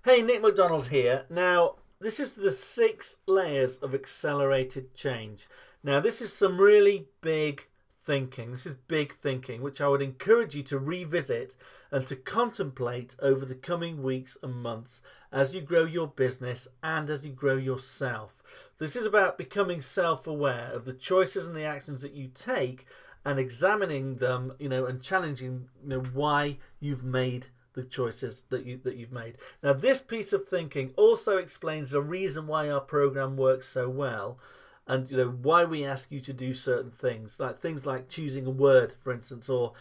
Hey, Nick McDonald here. Now, this is the 6 layers of accelerated change. Now, this is some really big thinking. This is big thinking, which I would encourage you to revisit and to contemplate over the coming weeks and months as you grow your business and as you grow yourself. This is about becoming self-aware of the choices and the actions that you take and examining them, and challenging, why you've made the choices that you've made. Now, this piece of thinking also explains the reason why our program works so well, and why we ask you to do certain things like choosing a word, for instance, or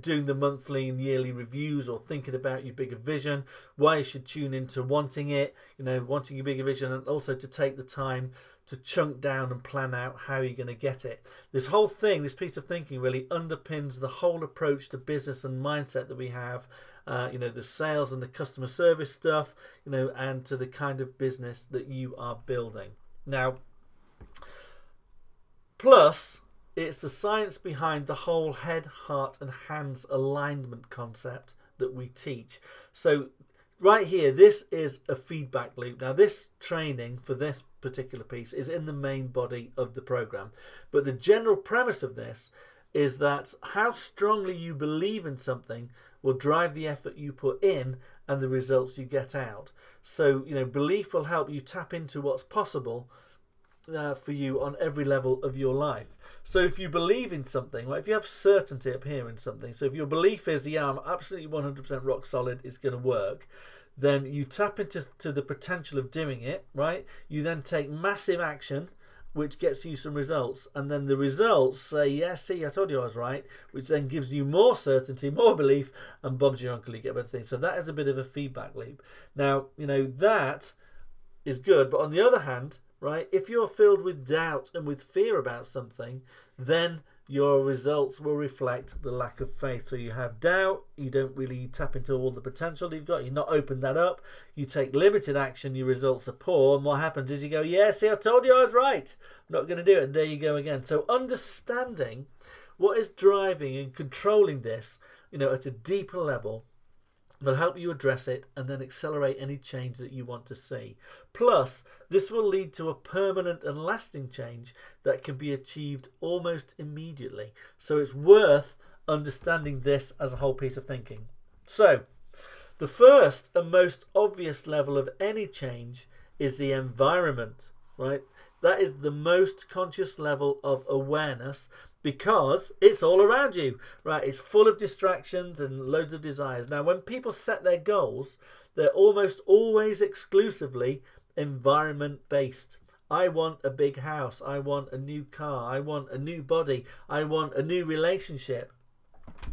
doing the monthly and yearly reviews, or thinking about your bigger vision, why you should tune into wanting your bigger vision, and also to take the time to chunk down and plan out how you're going to get it. This whole thing, this piece of thinking, really underpins the whole approach to business and mindset that we have, the sales and the customer service stuff, and to the kind of business that you are building. Now, plus, it's the science behind the whole head, heart and hands alignment concept that we teach. So right here, this is a feedback loop. Now, this training for this particular piece is in the main body of the program. But the general premise of this is that how strongly you believe in something will drive the effort you put in and the results you get out. So, belief will help you tap into what's possible for you on every level of your life. So if you believe in something, like if you have certainty up here in something, so if your belief is, I'm absolutely 100% rock solid, it's going to work, then you tap into the potential of doing it, right? You then take massive action, which gets you some results, and then the results say, yeah, see, I told you I was right, which then gives you more certainty, more belief, and bobs your uncle, you get better things. So that is a bit of a feedback loop. Now, that is good, but on the other hand, right, if you're filled with doubt and with fear about something, then your results will reflect the lack of faith. So you have doubt, you don't really tap into all the potential you've got, you've not opened that up, you take limited action, your results are poor, and what happens is you go, yeah, see, I told you I was right, I'm not going to do it, and there you go again. So understanding what is driving and controlling this, at a deeper level, will help you address it and then accelerate any change that you want to see. Plus, this will lead to a permanent and lasting change that can be achieved almost immediately. So it's worth understanding this as a whole piece of thinking. So, the first and most obvious level of any change is the environment, right? That is the most conscious level of awareness, because it's all around you, right? It's full of distractions and loads of desires. Now, when people set their goals, they're almost always exclusively environment-based. I want a big house. I want a new car. I want a new body. I want a new relationship.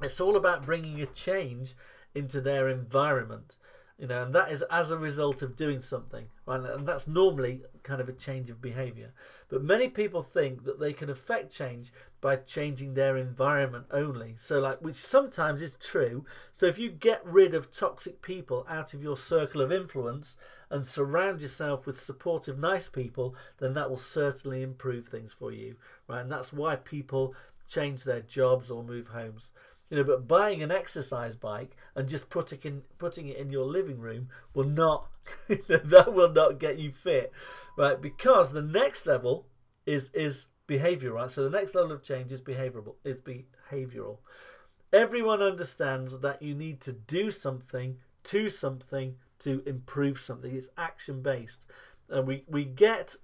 It's all about bringing a change into their environment. And that is as a result of doing something, right? And that's normally kind of a change of behavior. But many people think that they can affect change by changing their environment only. So which sometimes is true. So if you get rid of toxic people out of your circle of influence and surround yourself with supportive, nice people, then that will certainly improve things for you, right? And that's why people change their jobs or move homes. But buying an exercise bike and just putting it in your living room will not that will not get you fit, right? Because the next level is behavior, right? So the next level of change is behavioral. Everyone understands that you need to do something to improve something. It's action based, and we get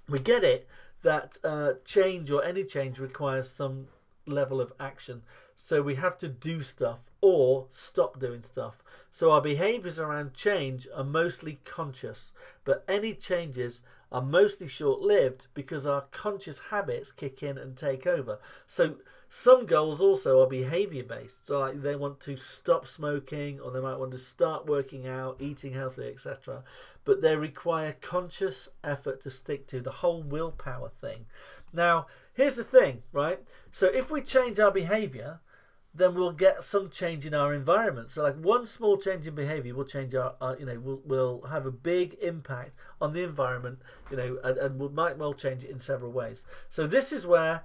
it that change, or any change, requires some level of action. So we have to do stuff or stop doing stuff. So our behaviors around change are mostly conscious, but any changes are mostly short-lived because our conscious habits kick in and take over. So some goals also are behavior based. So they want to stop smoking, or they might want to start working out, eating healthily, etc. But they require conscious effort to stick to, the whole willpower thing. Now, here's the thing, right? So if we change our behavior, then we'll get some change in our environment. So one small change in behavior will change will have a big impact on the environment, and we might well change it in several ways. So this is where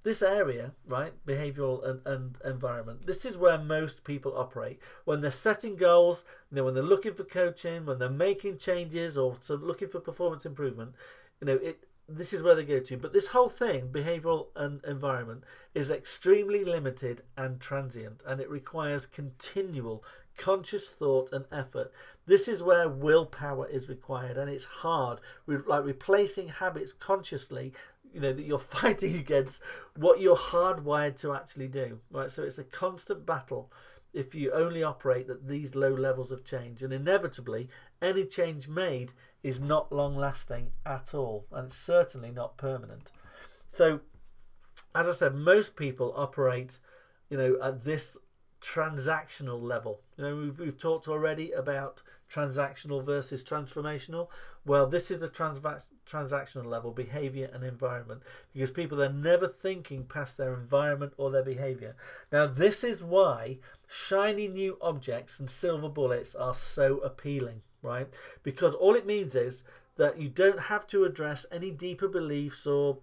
this area, right, behavioral and environment, this is where most people operate when they're setting goals, when they're looking for coaching, when they're making changes or looking for performance improvement. This is where they go to. But this whole thing, behavioral and environment, is extremely limited and transient, and it requires continual conscious thought and effort. This is where willpower is required, and it's hard, like replacing habits consciously, that you're fighting against what you're hardwired to actually do, right? So it's a constant battle if you only operate at these low levels of change, and inevitably any change made is not long lasting at all, and it's certainly not permanent. So as I said, most people operate at this transactional level. We've talked already about transactional versus transformational. Well, this is the transactional level, behavior and environment, because people are never thinking past their environment or their behavior. Now, this is why shiny new objects and silver bullets are so appealing, right? Because all it means is that you don't have to address any deeper beliefs or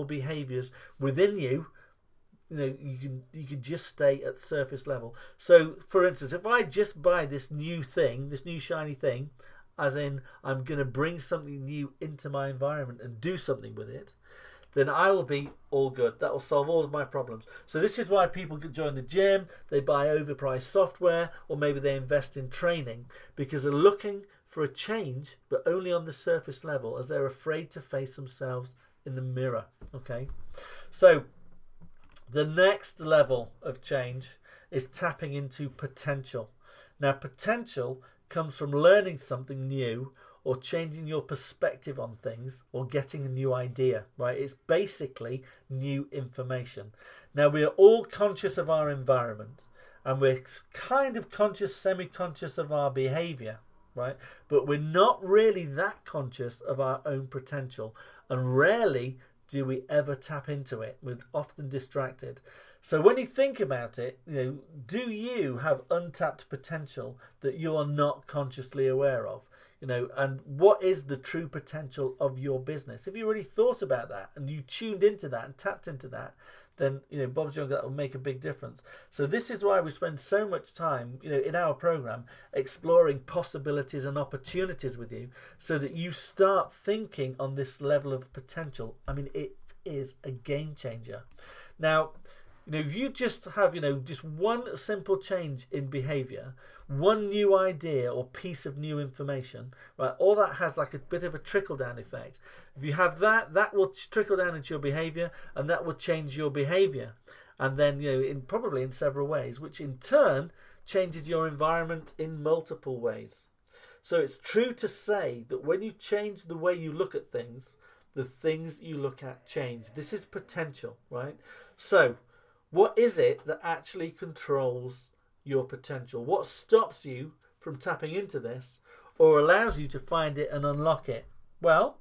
behaviors within you. You can just stay at surface level. So, for instance, if I just buy this new thing, this new shiny thing, as in I'm going to bring something new into my environment and do something with it, then I will be all good. That will solve all of my problems. So this is why people join the gym, they buy overpriced software, or maybe they invest in training, because they're looking for a change, but only on the surface level, as they're afraid to face themselves in the mirror. Okay, so the next level of change is tapping into potential. Now, potential comes from learning something new or changing your perspective on things or getting a new idea, right? It's basically new information. Now, we are all conscious of our environment, and we're kind of conscious, semi-conscious of our behavior, right? But we're not really that conscious of our own potential, and rarely do we ever tap into it. We're often distracted. So when you think about it, do you have untapped potential that you are not consciously aware of? And what is the true potential of your business? If you really thought about that and you tuned into that and tapped into that, then Bob Jones, that will make a big difference. So this is why we spend so much time in our program exploring possibilities and opportunities with you, so that you start thinking on this level of potential. I mean, it is a game changer. Now, if you just have just one simple change in behavior, one new idea or piece of new information, right, all that has like a bit of a trickle down effect. If you have that will trickle down into your behavior, and that will change your behavior, and then probably in several ways, which in turn changes your environment in multiple ways. So it's true to say that when you change the way you look at things, the things you look at change. This is potential, right? So what is it that actually controls your potential? What stops you from tapping into this, or allows you to find it and unlock it? Well,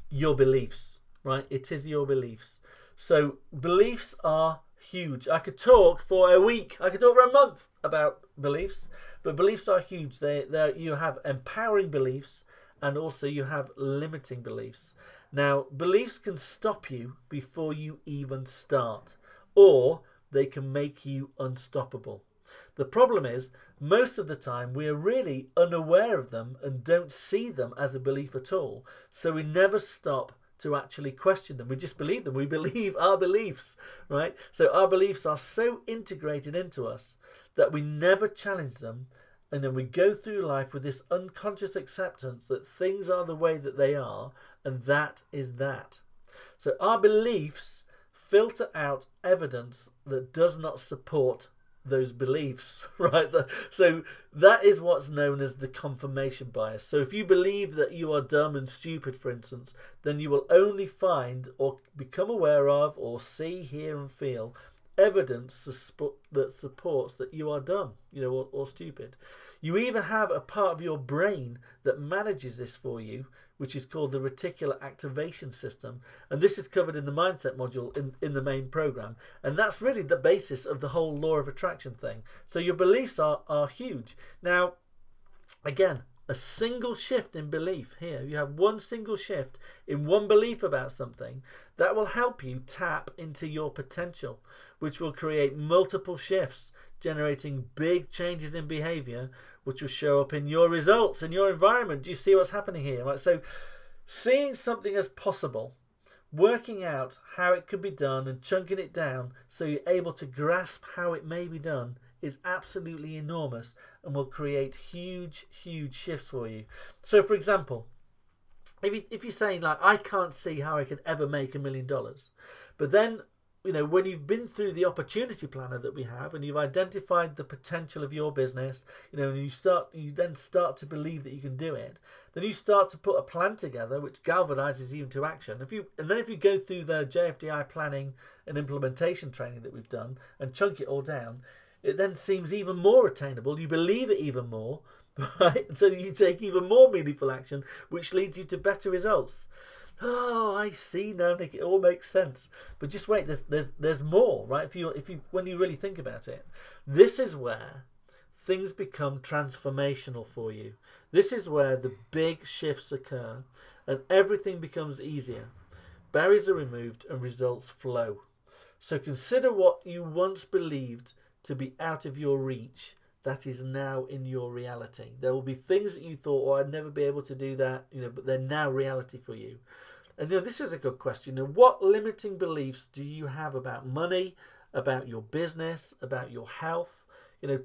your beliefs, right? It is your beliefs. So beliefs are huge. I could talk for a week, I could talk for a month about beliefs, but beliefs are huge. You have empowering beliefs, and also you have limiting beliefs. Now, beliefs can stop you before you even start, or they can make you unstoppable. The problem is, most of the time we are really unaware of them and don't see them as a belief at all. So we never stop to actually question them. We just believe them. We believe our beliefs, right? So our beliefs are so integrated into us that we never challenge them. And then we go through life with this unconscious acceptance that things are the way that they are, and that is that. So our beliefs filter out evidence that does not support those beliefs, right? So that is what's known as the confirmation bias. So if you believe that you are dumb and stupid, for instance, then you will only find or become aware of or see, hear and feel evidence that supports that you are dumb, or stupid. You even have a part of your brain that manages this for you, which is called the reticular activation system. And this is covered in the mindset module in the main program. And that's really the basis of the whole law of attraction thing. So your beliefs are huge. Now, again, a single shift in belief here, you have one single shift in one belief about something, that will help you tap into your potential, which will create multiple shifts, generating big changes in behavior, which will show up in your results, in your environment. Do you see what's happening here? Right? So seeing something as possible, working out how it could be done and chunking it down so you're able to grasp how it may be done is absolutely enormous and will create huge shifts for you. So for example, if you're saying like, I can't see how I could ever make $1 million, but then when you've been through the opportunity planner that we have and you've identified the potential of your business, and you then start to believe that you can do it, then you start to put a plan together which galvanizes you into action. If you go through the JFDI planning and implementation training that we've done and chunk it all down, it then seems even more attainable. You believe it even more, right? So you take even more meaningful action, which leads you to better results. Oh, I see now, Nick. It all makes sense. But just wait, there's more, right? When you really think about it, this is where things become transformational for you. This is where the big shifts occur, and everything becomes easier. Barriers are removed, and results flow. So consider what you once believed to be out of your reach that is now in your reality. There will be things that you thought, oh, I'd never be able to do that, but they're now reality for you. And this is a good question. What limiting beliefs do you have about money, about your business, about your health?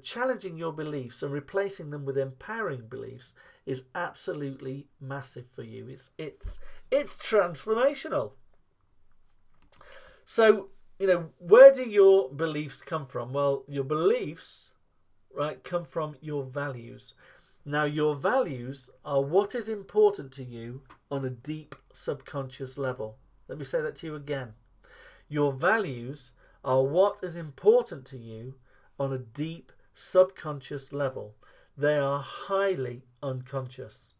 Challenging your beliefs and replacing them with empowering beliefs is absolutely massive for you. It's transformational. So, where do your beliefs come from? Well, your beliefs, right, come from your values. Now, your values are what is important to you on a deep subconscious level. Let me say that to you again. Your values are what is important to you on a deep subconscious level. They are highly unconscious,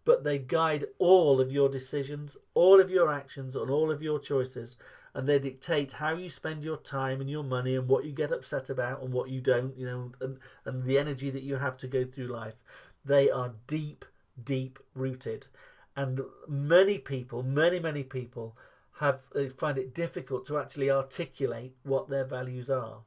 but they guide all of your decisions, all of your actions, and all of your choices, and they dictate how you spend your time and your money and what you get upset about and what you don't, and the energy that you have to go through life. They are deep rooted, and many people find it difficult to actually articulate what their values are.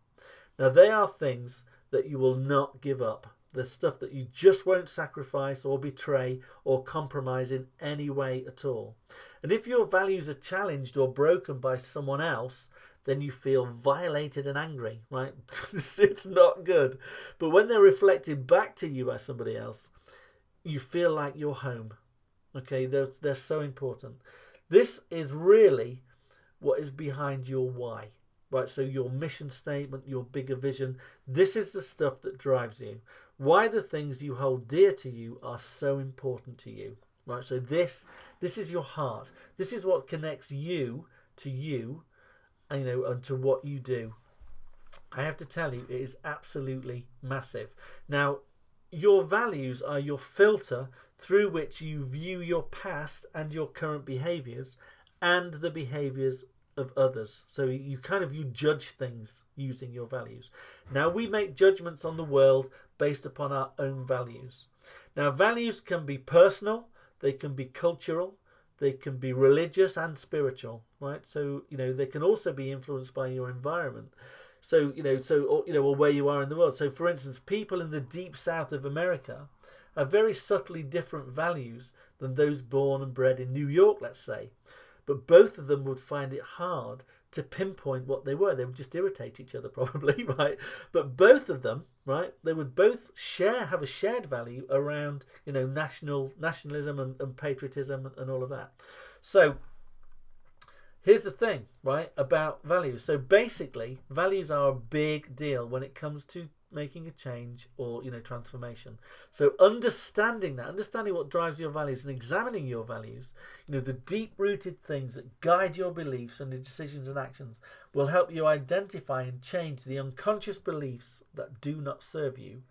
Now, they are things that you will not give up. There's stuff that you just won't sacrifice or betray or compromise in any way at all. And if your values are challenged or broken by someone else, then you feel violated and angry, right? It's not good. But when they're reflected back to you by somebody else, you feel like you're home. Okay, they're so important. This is really what is behind your why, right? So your mission statement, your bigger vision, this is the stuff that drives you. Why the things you hold dear to you are so important to you, right? So this is your heart. This is what connects you to you, and to what you do. I have to tell you, it is absolutely massive. Now, your values are your filter through which you view your past and your current behaviours and the behaviours of others. So you judge things using your values. Now, we make judgments on the world based upon our own values. Now, values can be personal, they can be cultural, they can be religious and spiritual, right? So, they can also be influenced by your environment. So, or where you are in the world. So, for instance, people in the deep south of America have very subtly different values than those born and bred in New York, let's say. But both of them would find it hard to pinpoint what they were. They would just irritate each other probably, right? But both of them, right, they would both have a shared value around, nationalism and patriotism and all of that. So here's the thing, right, about values. So basically, values are a big deal when it comes to making a change or, transformation. So understanding what drives your values and examining your values, the deep-rooted things that guide your beliefs and the decisions and actions will help you identify and change the unconscious beliefs that do not serve you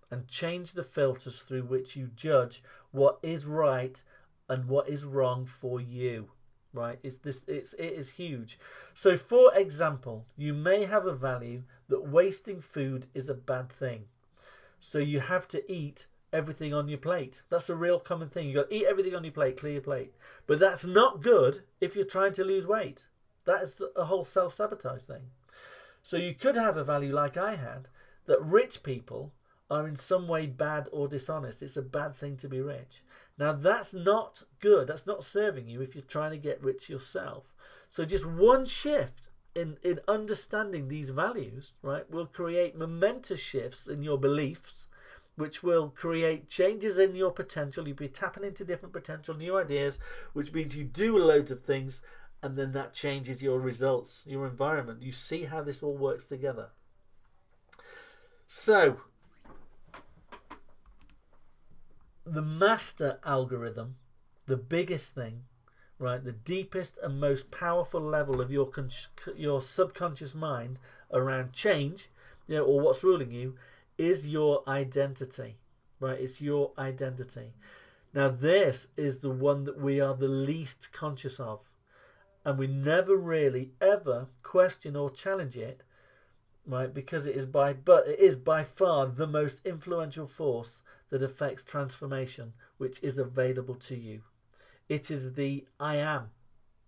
and change the filters through which you judge what is right and what is wrong for you. Right, it is huge. So, for example, you may have a value that wasting food is a bad thing. So you have to eat everything on your plate. That's a real common thing. You've got to eat everything on your plate, clear your plate. But that's not good if you're trying to lose weight. That is a whole self-sabotage thing. So you could have a value like I had, that rich people are in some way bad or dishonest. It's a bad thing to be rich. Now that's not good. That's not serving you if you're trying to get rich yourself. So just one shift in understanding these values, right, will create momentous shifts in your beliefs, which will create changes in your potential. You'll be tapping into different potential, new ideas, which means you do loads of things, and then that changes your results, your environment. You see how this all works together. So, the master algorithm, the biggest thing, right, the deepest and most powerful level of your subconscious mind around change, or what's ruling you, is your identity, right? It's your identity. Now, this is the one that we are the least conscious of, and we never really ever question or challenge it, right? Because it is by far the most influential force that affects transformation, which is available to you. It is the I am,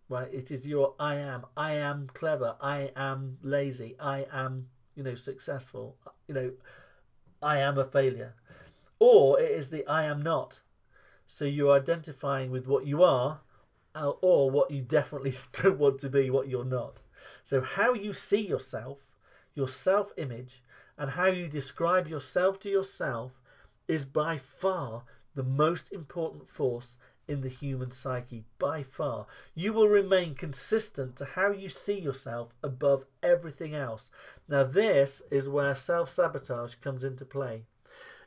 right? It is your I am. I am clever. I am lazy. I am, successful. I am a failure. Or it is the I am not. So you're identifying with what you are, or what you definitely don't want to be, what you're not. So how you see yourself, your self-image, and how you describe yourself to yourself is by far the most important force in the human psyche, by far. You will remain consistent to how you see yourself above everything else. Now this is where self-sabotage comes into play.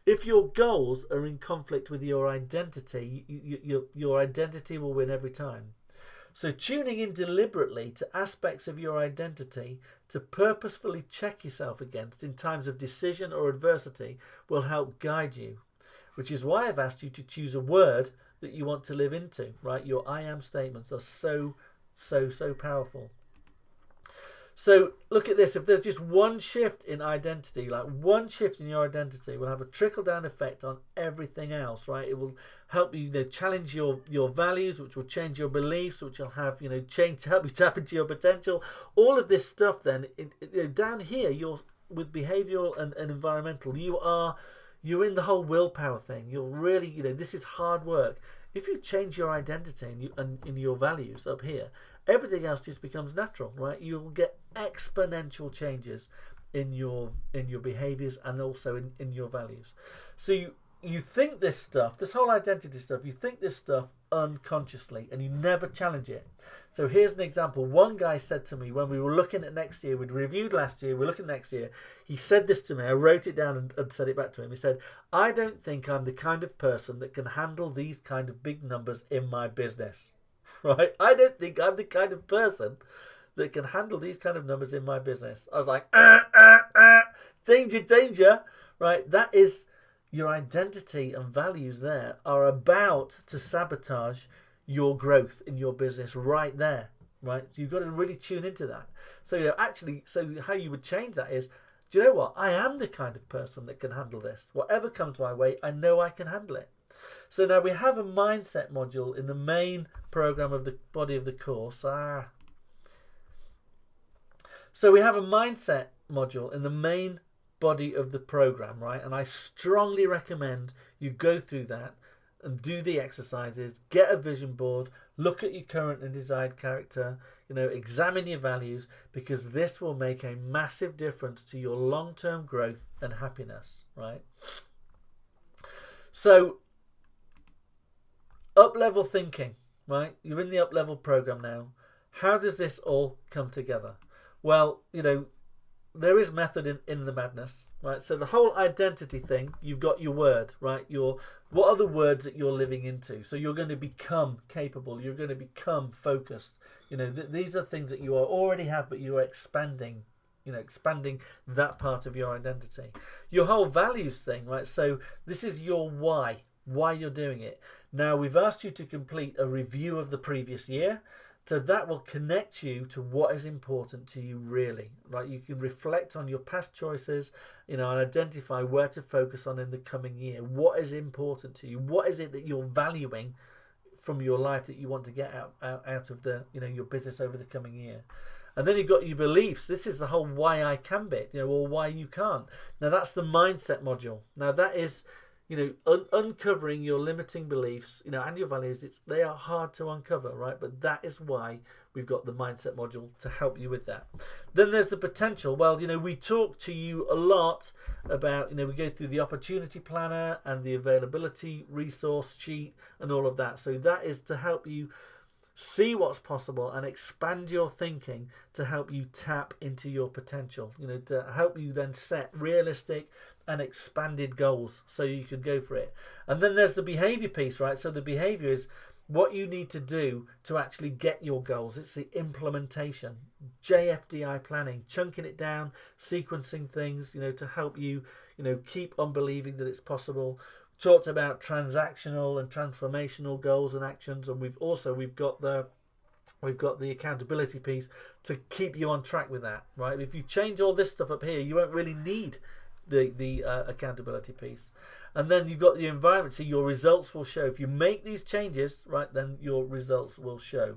If your goals are in conflict with your identity, your identity will win every time. So tuning in deliberately to aspects of your identity to purposefully check yourself against in times of decision or adversity will help guide you, which is why I've asked you to choose a word that you want to live into, right? Your I am statements are so powerful. So look at this. If there's just one shift in identity, like one shift in your identity will have a trickle-down effect on everything else, right? It will help you, challenge your values, which will change your beliefs, which will have, change to help you tap into your potential. All of this stuff then, down here, you're with behavioural and environmental, you're in the whole willpower thing. You're really, this is hard work. If you change your identity and your values up here, everything else just becomes natural, right? You'll get exponential changes in your behaviors and also in your values. So you think this stuff, this whole identity stuff, you think this stuff unconsciously and you never challenge it. So here's an example. One guy said to me when we were looking at next year, we'd reviewed last year, we're looking at next year, he said this to me, I wrote it down and said it back to him. He said, I don't think I'm the kind of person that can handle these kind of big numbers in my business. Right? I don't think I'm the kind of person that can handle these kind of numbers in my business. I was like, danger, right? That is your identity and values there are about to sabotage your growth in your business right there, right? So you've got to really tune into that. So so how you would change that is, do you know what? I am the kind of person that can handle this. Whatever comes my way, I know I can handle it. So now we have a mindset module in the main program of the body of the course. So we have a mindset module in the main body of the program, right? And I strongly recommend you go through that and do the exercises, get a vision board, look at your current and desired character, examine your values, because this will make a massive difference to your long-term growth and happiness, right? So up-level thinking, right? You're in the up-level program now. How does this all come together? Well, there is method in the madness, right? So the whole identity thing, you've got your word, right? What are the words that you're living into? So you're going to become capable. You're going to become focused. These are things that you already have, but you are expanding that part of your identity. Your whole values thing, right? So this is your why you're doing it. Now, we've asked you to complete a review of the previous year So that will connect you to what is important to you really, right? You can reflect on your past choices, and identify where to focus on in the coming year. What is important to you? What is it that you're valuing from your life that you want to get out of the, your business over the coming year? And then you've got your beliefs. This is the whole why I can bit, or why you can't. Now that's the mindset module. Now that is, uncovering your limiting beliefs, and your values. They are hard to uncover, right? But that is why we've got the mindset module to help you with that. Then there's the potential. Well, we talk to you a lot about, we go through the opportunity planner and the availability resource sheet and all of that. So that is to help you see what's possible and expand your thinking to help you tap into your potential, to help you then set realistic and expanded goals so you can go for it. And then there's the behavior piece, right? So the behavior is what you need to do to actually get your goals. It's the implementation, JFDI planning, chunking it down, sequencing things, to help you, keep on believing that it's possible. Talked about transactional and transformational goals and actions, and we've got the accountability piece to keep you on track with that, right? If you change all this stuff up here, you won't really need the accountability piece. And then you've got the environment, so your results will show. If you make these changes, right, then your results will show.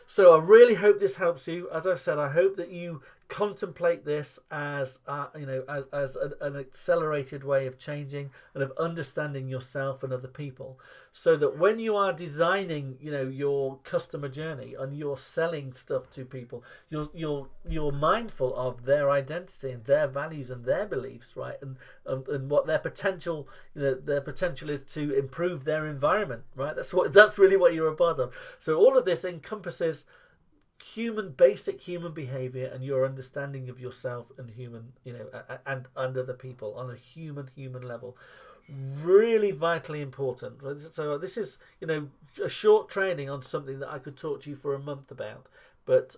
So I really hope this helps you. As I've said, I hope that you contemplate this as as an accelerated way of changing and of understanding yourself and other people, so that when you are designing your customer journey and you're selling stuff to people, you're mindful of their identity and their values and their beliefs, right, and what their potential is to improve their environment, right? That's really what you're a part of. So all of this encompasses basic human behavior and your understanding of yourself and and other people on a human level. Really vitally important. So this is a short training on something that I could talk to you for a month about, but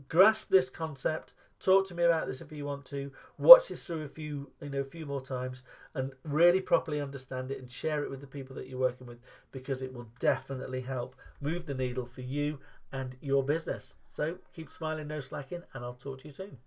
grasp this concept. Talk to me about this if you want to. Watch this through a few more times and really properly understand it and share it with the people that you're working with, because it will definitely help move the needle for you and your business. So keep smiling, no slacking, and I'll talk to you soon.